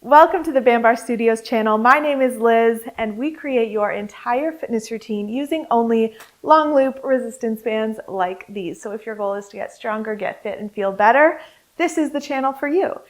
Welcome to the Bambar Studios channel. My name is Liz, and we create your entire fitness routine using only long loop resistance bands like these. So if your goal is to get stronger, get fit, and feel better, this is the channel for you.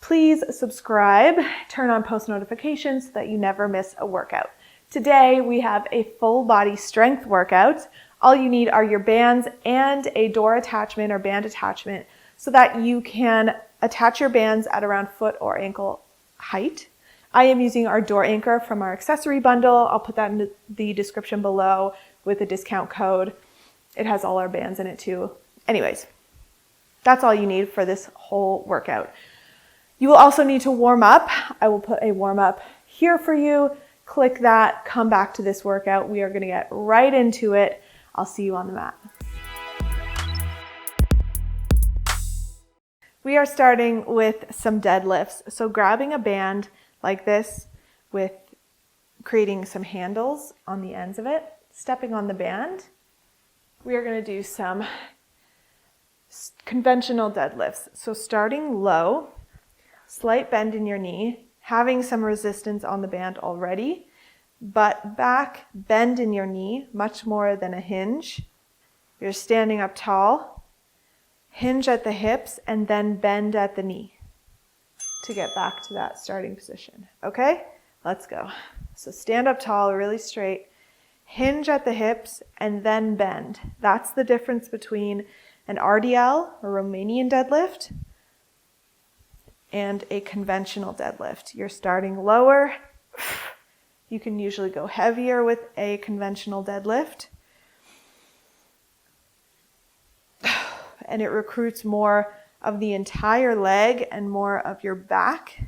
Please subscribe, turn on post notifications so that you never miss a workout. Today we have a full body strength workout. All you need are your bands and a door attachment or band attachment so that you can attach your bands at around foot or ankle height. I am using our door anchor from our accessory bundle. I'll put that in the description below with a discount code. It has all our bands in it too. Anyways, that's all you need for this whole workout. You will also need to warm up. I will put a warm up here for you. Click that, come back to this workout. We are going to get right into it. I'll see you on the mat. We are starting with some deadlifts. So grabbing a band like this with creating some handles on the ends of it, stepping on the band. We are going to do some conventional deadlifts. So starting low, slight bend in your knee, having some resistance on the band already, but back bend in your knee, much more than a hinge. You're standing up tall. Hinge at the hips and then bend at the knee to get back to that starting position. Okay, let's go. So stand up tall, really straight, hinge at the hips and then bend. That's the difference between an RDL, or Romanian deadlift, and a conventional deadlift. You're starting lower. You can usually go heavier with a conventional deadlift. And it recruits more of the entire leg and more of your back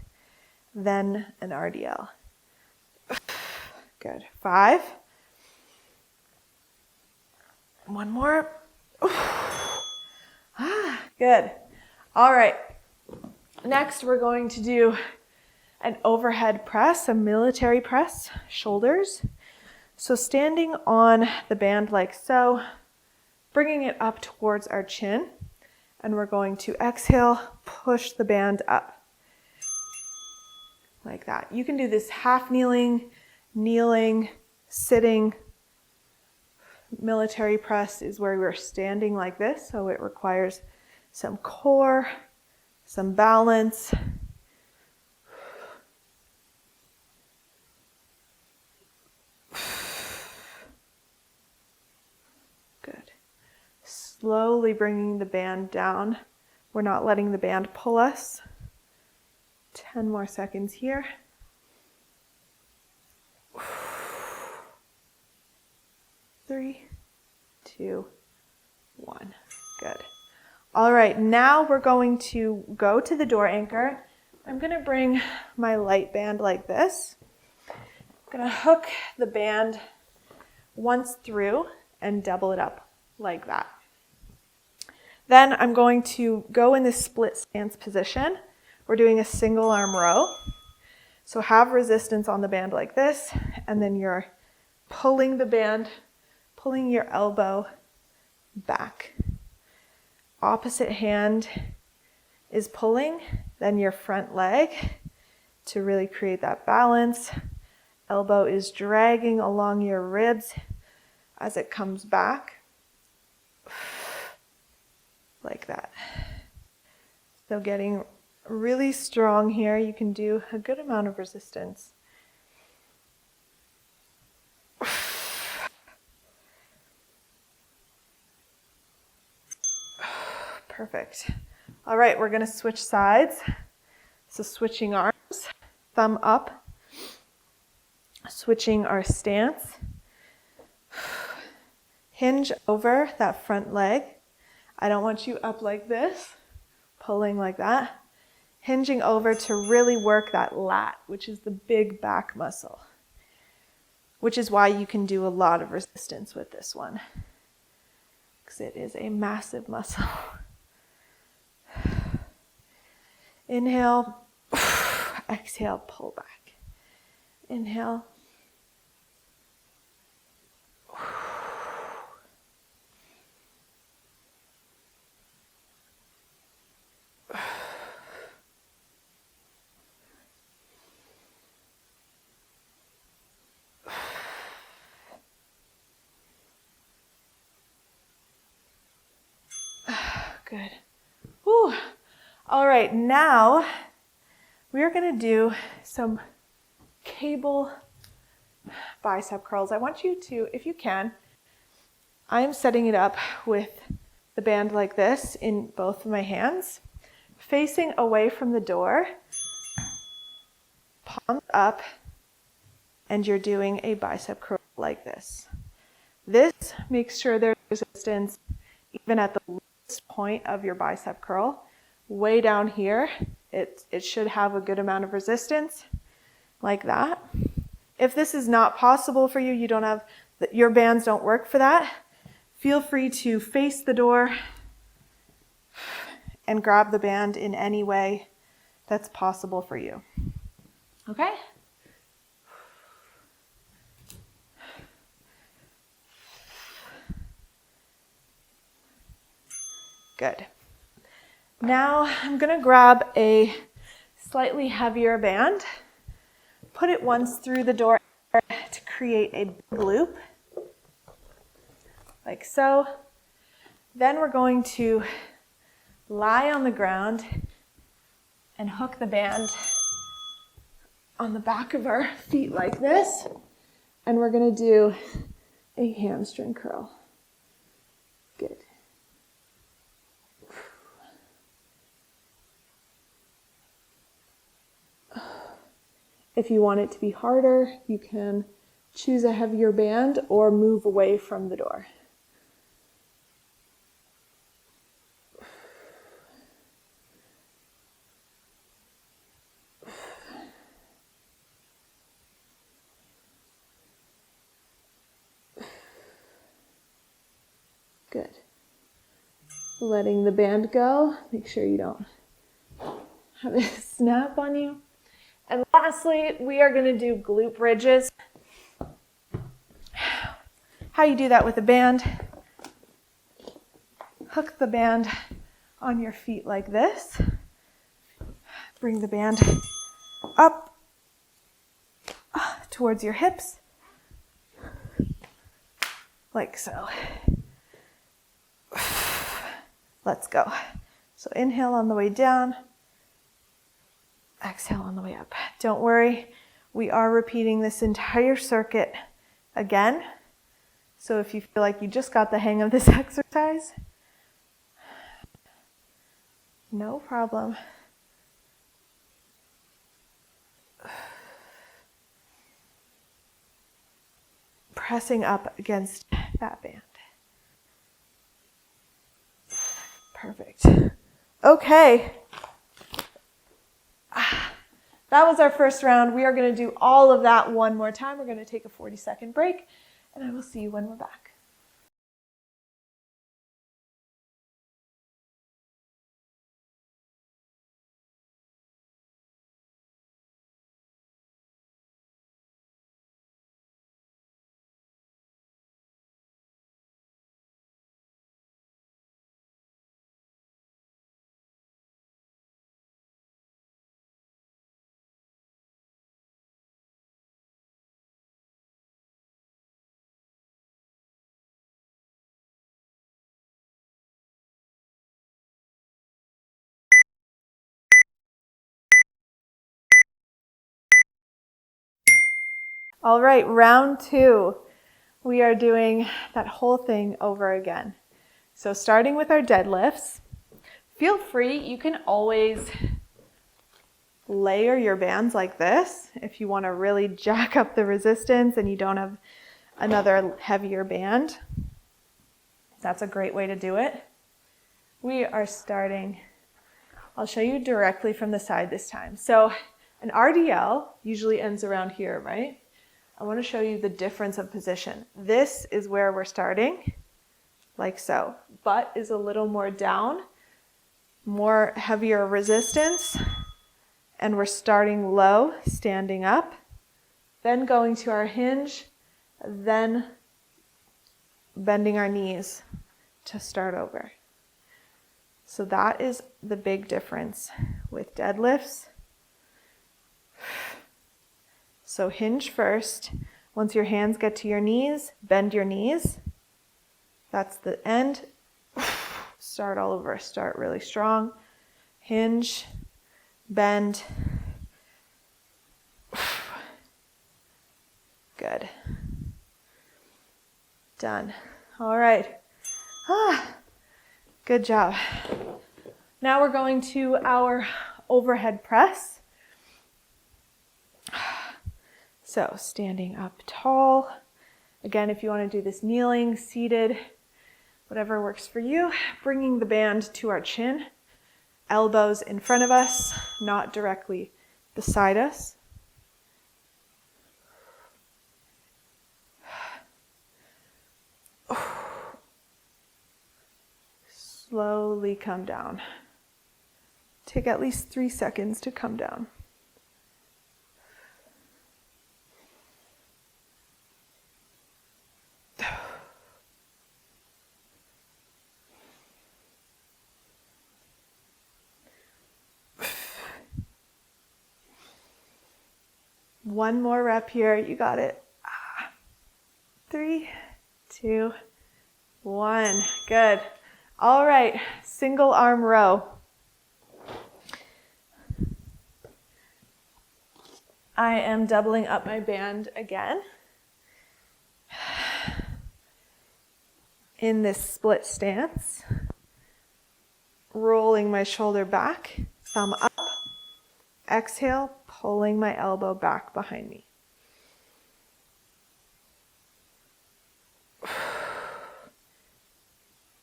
than an RDL. Good. 5. One more. Good. All right. Next, we're going to do an overhead press, a military press, shoulders. So standing on the band like so, bringing it up towards our chin, and we're going to exhale, push the band up like that. You can do this half kneeling, kneeling, sitting. Military press is where we're standing like this, so it requires some core, some balance. Slowly bringing the band down. We're not letting the band pull us. 10 more seconds here. 3, 2, 1. Good. All right, now we're going to go to the door anchor. I'm going to bring my light band like this. I'm going to hook the band once through and double it up like that. Then I'm going to go in this split stance position. We're doing a single arm row. So have resistance on the band like this, and then you're pulling the band, pulling your elbow back. Opposite hand is pulling, then your front leg to really create that balance. Elbow is dragging along your ribs as it comes back. Like that. So getting really strong here. You can do a good amount of resistance. Perfect. All right, we're going to switch sides. So switching arms, thumb up, switching our stance. Hinge over that front leg. I don't want you up like this, pulling like that. Hinging over to really work that lat, which is the big back muscle, which is why you can do a lot of resistance with this one, because it is a massive muscle. Inhale, exhale, pull back. Inhale. Good. Whew. All right, now we're going to do some cable bicep curls. I want you to, if you can, I'm setting it up with the band like this in both of my hands, facing away from the door, palms up, and you're doing a bicep curl like this. This makes sure there's resistance even at the lowest point of your bicep curl. Way down here, it should have a good amount of resistance, like that. If this is not possible for you, you don't have, your bands don't work for that, feel free to face the door and grab the band in any way that's possible for you. Okay? Good. Now I'm going to grab a slightly heavier band, put it once through the door to create a big loop, like so. Then we're going to lie on the ground and hook the band on the back of our feet like this, and we're going to do a hamstring curl. Good. If you want it to be harder, you can choose a heavier band or move away from the door. Good. Letting the band go. Make sure you don't have it snap on you. And lastly, we are going to do glute bridges. How you do that with a band. Hook the band on your feet like this. Bring the band up towards your hips, like so. Let's go. So inhale on the way down. Exhale on the way up. Don't worry, we are repeating this entire circuit again. So if you feel like you just got the hang of this exercise, no problem. Pressing up against that band. Perfect. Okay. That was our first round. We are going to do all of that one more time. We're going to take a 40-second break, and I will see you when we're back. All right, round two. We are doing that whole thing over again. So starting with our deadlifts, feel free, you can always layer your bands like this if you want to really jack up the resistance and you don't have another heavier band. That's a great way to do it. We are starting, I'll show you directly from the side this time. So an RDL usually ends around here, right? I want to show you the difference of position. This is where we're starting, like so. Butt is a little more down, more heavier resistance, and we're starting low, standing up, then going to our hinge, then bending our knees to start over. So that is the big difference with deadlifts. So hinge first. Once your hands get to your knees, bend your knees. That's the end. start all over. Start really strong. Hinge, bend. Good. Done. All right. Good job. Now we're going to our overhead press. So standing up tall. Again, if you want to do this kneeling, seated, whatever works for you. Bringing the band to our chin. Elbows in front of us, not directly beside us. Slowly come down. Take at least 3 seconds to come down. One more rep here. You got it. 3, 2, 1. Good. All right. Single arm row. I am doubling up my band again. In this split stance. Rolling my shoulder back. Thumb up. Exhale, pulling my elbow back behind me.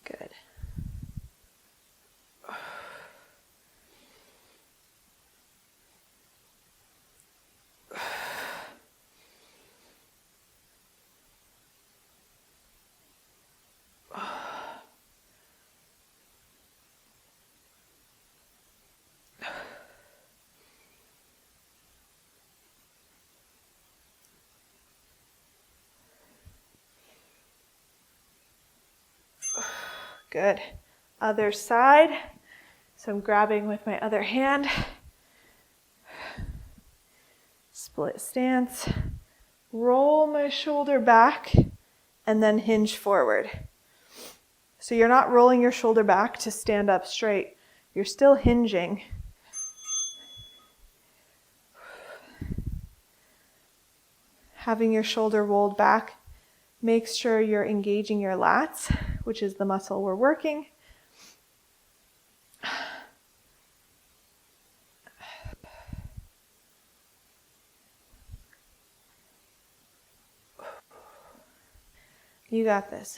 Good. Good. Other side. So I'm grabbing with my other hand. Split stance. Roll my shoulder back and then hinge forward. So you're not rolling your shoulder back to stand up straight. You're still hinging. Having your shoulder rolled back, make sure you're engaging your lats, which is the muscle we're working. You got this.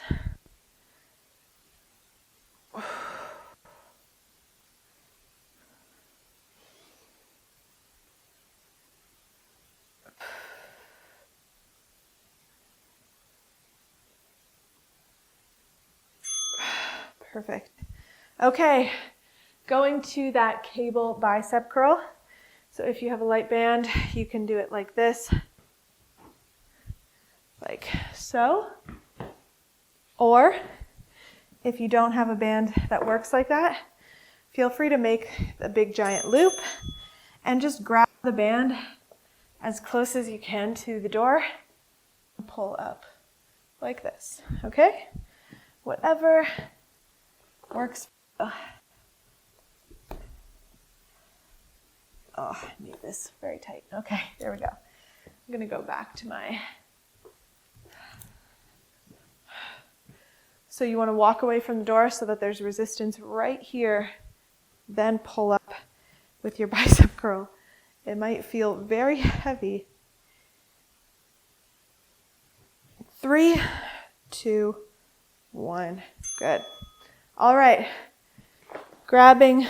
Perfect. Okay, going to that cable bicep curl. So if you have a light band, you can do it like this, like so. Or if you don't have a band that works like that, feel free to make a big giant loop and just grab the band as close as you can to the door and pull up like this, okay? Whatever works. Oh, I need this very tight. Okay, there we go. I'm gonna go back to my... So you want to walk away from the door so that there's resistance right here, then pull up with your bicep curl. It might feel very heavy. 3, 2, 1. Good. All right. Grabbing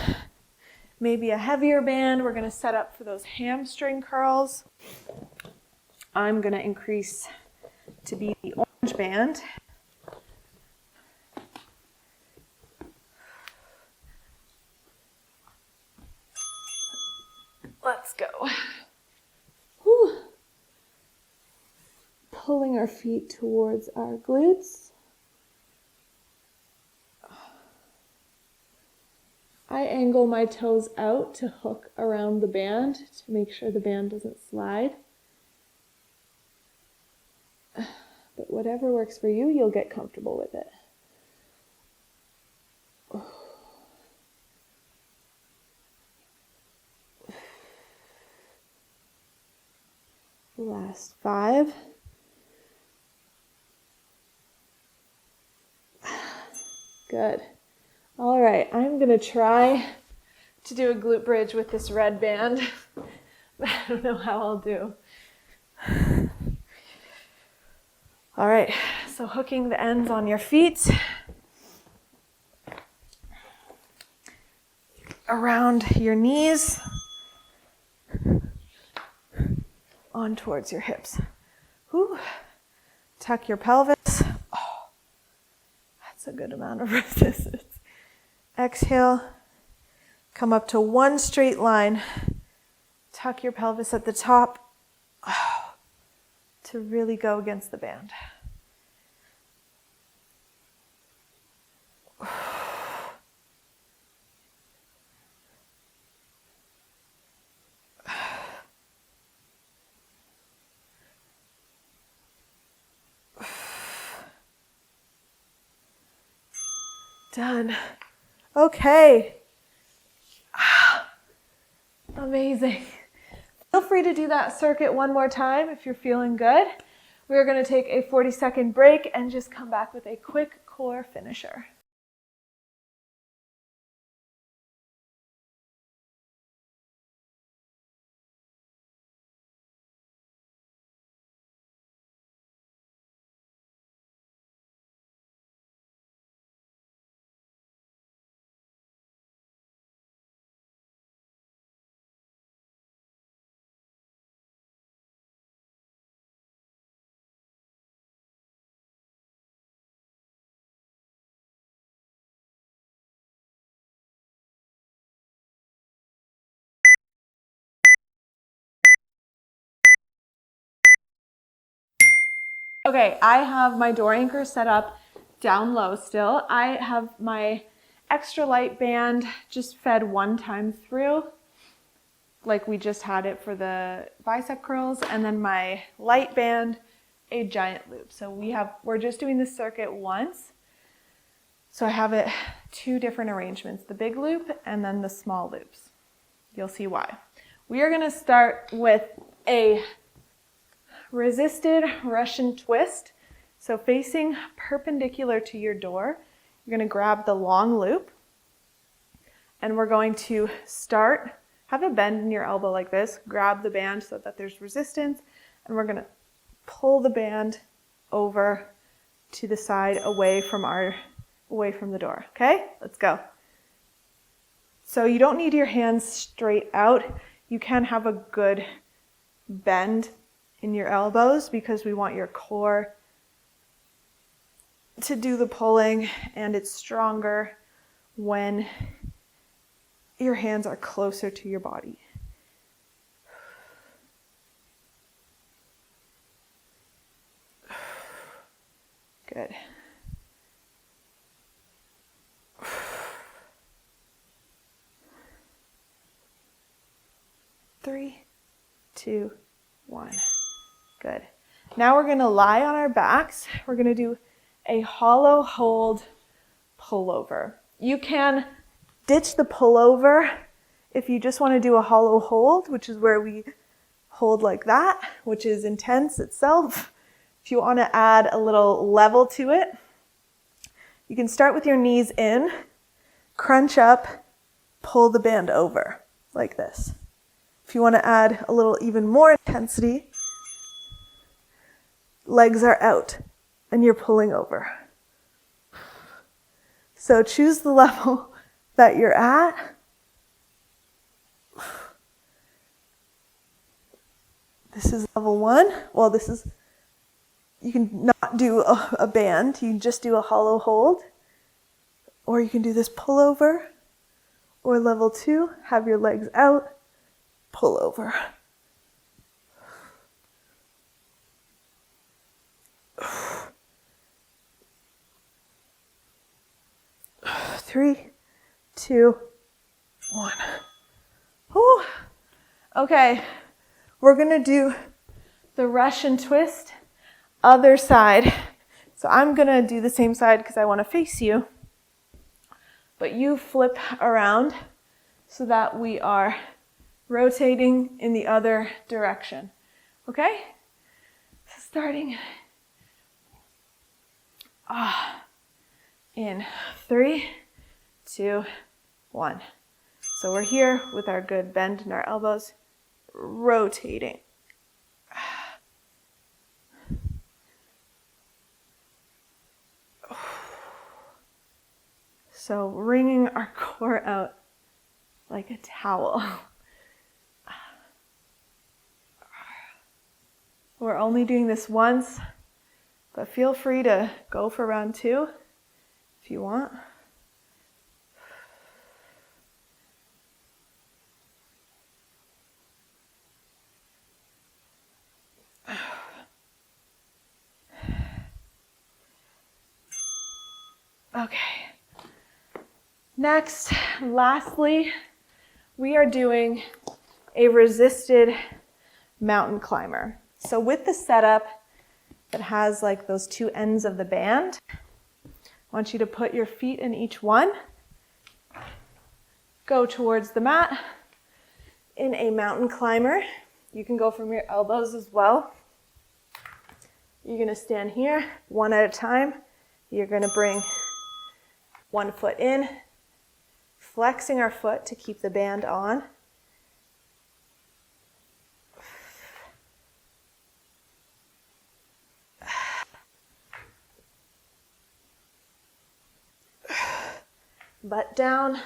maybe a heavier band. We're going to set up for those hamstring curls. I'm going to increase to be the orange band. Let's go. Whew. Pulling our feet towards our glutes. I angle my toes out to hook around the band to make sure the band doesn't slide. But whatever works for you, you'll get comfortable with it. Last 5. Good. All right, I'm going to try to do a glute bridge with this red band. I don't know how I'll do. All right, so hooking the ends on your feet around your knees, on towards your hips. Whew. Tuck your pelvis. Oh, that's a good amount of resistance. Exhale, come up to one straight line. Tuck your pelvis at the top to really go against the band. Done. Okay. Amazing. Feel free to do that circuit one more time if you're feeling good. We're going to take a 40-second break and just come back with a quick core finisher. Okay, I have my door anchor set up down low still. I have my extra light band just fed one time through, like we just had it for the bicep curls, and then my light band, a giant loop. So we're just doing this circuit once. So I have it 2 different arrangements, the big loop and then the small loops. You'll see why. We are gonna start with a resisted Russian twist. So facing perpendicular to your door, you're going to grab the long loop and we're going to start, have a bend in your elbow like this, grab the band so that there's resistance, and we're going to pull the band over to the side away from the door. Okay, let's go. So you don't need your hands straight out. You can have a good bend in your elbows because we want your core to do the pulling, and it's stronger when your hands are closer to your body. Good. Three, 2, 1. Good. Now we're going to lie on our backs. We're going to do a hollow hold pullover. You can ditch the pullover if you just want to do a hollow hold, which is where we hold like that, which is intense itself. If you want to add a little level to it, you can start with your knees in, crunch up, pull the band over like this. If you want to add a little even more intensity, legs are out and you're pulling over. So choose the level that you're at. This is level 1. Well, you can not do a band, you can just do a hollow hold, or you can do this pullover, or level 2, have your legs out, pull over. 3, 2, 1. Whew. Okay, we're gonna do the Russian twist, other side. So I'm gonna do the same side because I want to face you, but you flip around so that we are rotating in the other direction. Okay? So starting in 3, 2, 1. So we're here with our good bend in our elbows, rotating. So wringing our core out like a towel. We're only doing this once, but feel free to go for round 2 if you want. Okay. Next, lastly, we are doing a resisted mountain climber. So with the setup that has like those 2 ends of the band, I want you to put your feet in each one, go towards the mat in a mountain climber. You can go from your elbows as well. You're going to stand here one at a time. You're going to bring one foot in, flexing our foot to keep the band on. Butt down.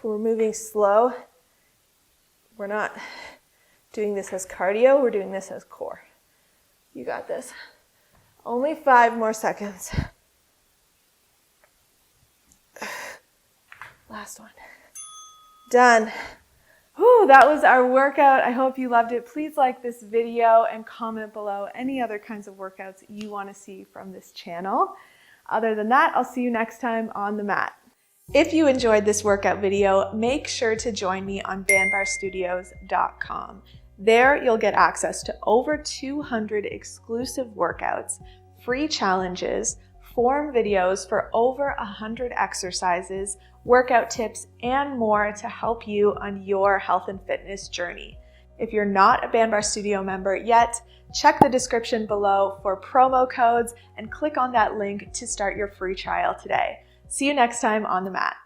We're moving slow. We're not doing this as cardio, we're doing this as core. You got this. Only 5 more seconds. Last one. Done. Whew, that was our workout. I hope you loved it. Please like this video and comment below any other kinds of workouts you want to see from this channel. Other than that, I'll see you next time on the mat. If you enjoyed this workout video, make sure to join me on bandbarstudios.com. There, you'll get access to over 200 exclusive workouts, free challenges, form videos for over 100 exercises, workout tips, and more to help you on your health and fitness journey. If you're not a Bandbar Studio member yet, check the description below for promo codes and click on that link to start your free trial today. See you next time on the mat.